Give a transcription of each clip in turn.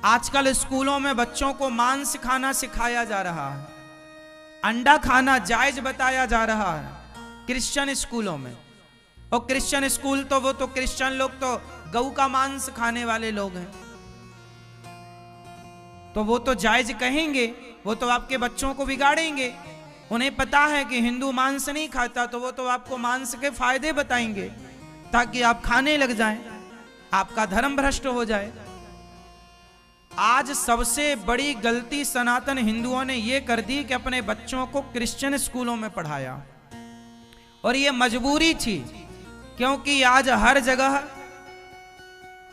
आजकल स्कूलों में बच्चों को मांस खाना सिखाया जा रहा है, अंडा खाना जायज बताया जा रहा है क्रिश्चियन स्कूलों में। और क्रिश्चियन स्कूल तो वो तो क्रिश्चियन लोग तो गऊ का मांस खाने वाले लोग हैं, तो वो तो जायज कहेंगे, वो तो आपके बच्चों को बिगाड़ेंगे। उन्हें पता है कि हिंदू मांस नहीं खाता, तो वो तो आपको मांस के फायदे बताएंगे ताकि आप खाने लग जाएं, आपका धर्म भ्रष्ट हो जाए। आज सबसे बड़ी गलती सनातन हिंदुओं ने यह कर दी कि अपने बच्चों को क्रिश्चियन स्कूलों में पढ़ाया, और यह मजबूरी थी, क्योंकि आज हर जगह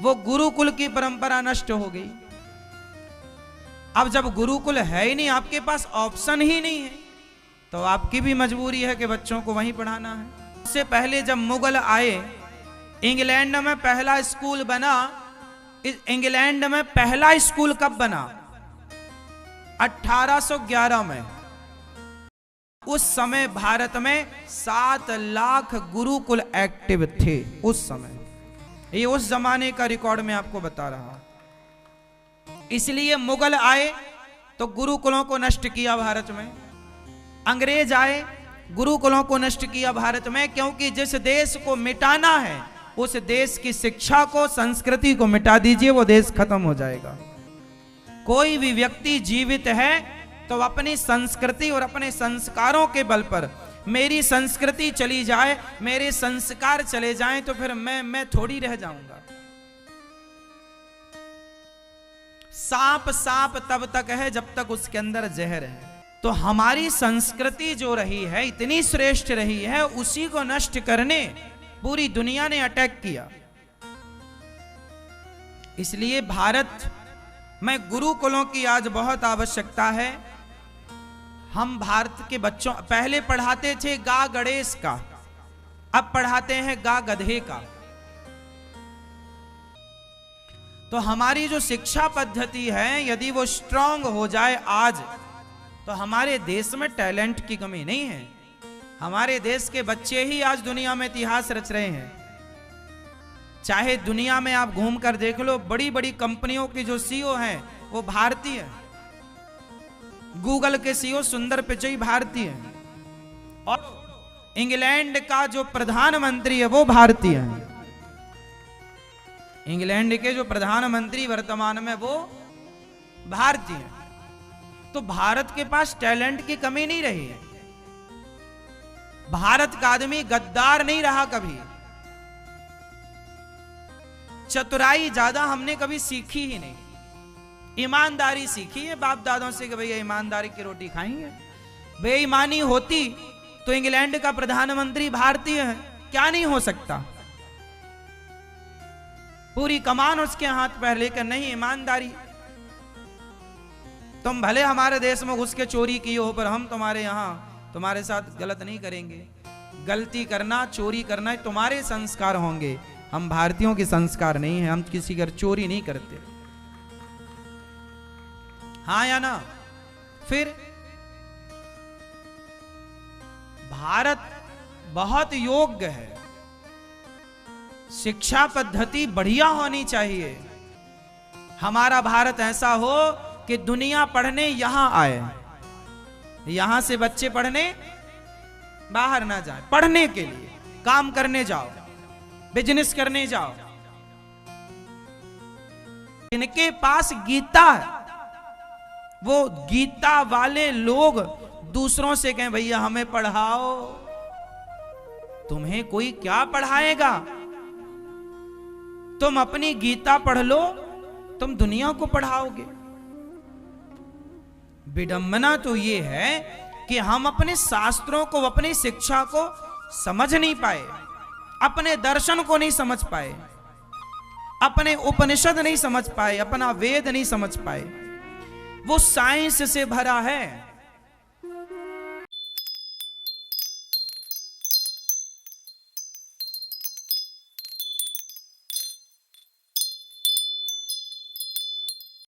वो गुरुकुल की परंपरा नष्ट हो गई। अब जब गुरुकुल है ही नहीं, आपके पास ऑप्शन ही नहीं है, तो आपकी भी मजबूरी है कि बच्चों को वहीं पढ़ाना है। उससे पहले जब मुगल आए, इंग्लैंड में पहला स्कूल बना। इंग्लैंड में पहला स्कूल कब बना? 1811 में। उस समय भारत में 7 लाख गुरुकुल एक्टिव थे उस समय। ये उस जमाने का रिकॉर्ड मैं आपको बता रहा हूं। इसलिए मुगल आए तो गुरुकुलों को नष्ट किया भारत में, अंग्रेज आए गुरुकुलों को नष्ट किया भारत में, क्योंकि जिस देश को मिटाना है उस देश की शिक्षा को, संस्कृति को मिटा दीजिए, वो देश खत्म हो जाएगा। कोई भी व्यक्ति जीवित है तो अपनी संस्कृति और अपने संस्कारों के बल पर, मेरी संस्कृति चली जाए, मेरे संस्कार चले जाएं, तो फिर मैं थोड़ी रह जाऊंगा। सांप सांप तब तक है जब तक उसके अंदर जहर है। तो हमारी संस्कृति जो रही है, इतनी श्रेष्ठ रही है, उसी को नष्ट करने पूरी दुनिया ने अटैक किया। इसलिए भारत में गुरुकुलों की आज बहुत आवश्यकता है। हम भारत के बच्चों, पहले पढ़ाते थे गा गणेश का, अब पढ़ाते हैं गा गधे का। तो हमारी जो शिक्षा पद्धति है, यदि वो स्ट्रांग हो जाए आज, तो हमारे देश में टैलेंट की कमी नहीं है। हमारे देश के बच्चे ही आज दुनिया में इतिहास रच रहे हैं। चाहे दुनिया में आप घूम कर देख लो, बड़ी बड़ी कंपनियों की जो सीईओ हैं वो भारतीय हैं। गूगल के सीईओ सुंदर पिचई भारतीय हैं, और इंग्लैंड का जो प्रधानमंत्री है वो भारतीय है। इंग्लैंड के जो प्रधानमंत्री वर्तमान में वो भारतीय हैं। तो भारत के पास टैलेंट की कमी नहीं रही है। भारत का आदमी गद्दार नहीं रहा कभी। चतुराई ज्यादा हमने कभी सीखी ही नहीं, ईमानदारी सीखी है बाप दादों से कि भैया ईमानदारी की रोटी खाएंगे। बेईमानी होती तो इंग्लैंड का प्रधानमंत्री भारतीय है, क्या नहीं हो सकता। पूरी कमान उसके हाथ पर, लेकर नहीं ईमानदारी। तुम भले हमारे देश में घुस के चोरी की हो, पर हम तुम्हारे यहां तुम्हारे साथ गलत नहीं करेंगे। गलती करना, चोरी करना तुम्हारे संस्कार होंगे, हम भारतीयों के संस्कार नहीं है। हम किसी घर चोरी नहीं करते, हाँ या ना। फिर भारत बहुत योग्य है, शिक्षा पद्धति बढ़िया होनी चाहिए। हमारा भारत ऐसा हो कि दुनिया पढ़ने यहां आए, यहां से बच्चे पढ़ने बाहर ना जाए, पढ़ने के लिए, काम करने जाओ, बिजनेस करने जाओ। इनके पास गीता है, वो गीता वाले लोग दूसरों से कहें भैया हमें पढ़ाओ। तुम्हें कोई क्या पढ़ाएगा? तुम अपनी गीता पढ़ लो, तुम दुनिया को पढ़ाओगे। विडंबना तो ये है कि हम अपने शास्त्रों को, अपनी शिक्षा को समझ नहीं पाए, अपने दर्शन को नहीं समझ पाए, अपने उपनिषद नहीं समझ पाए, अपना वेद नहीं समझ पाए। वो साइंस से भरा है,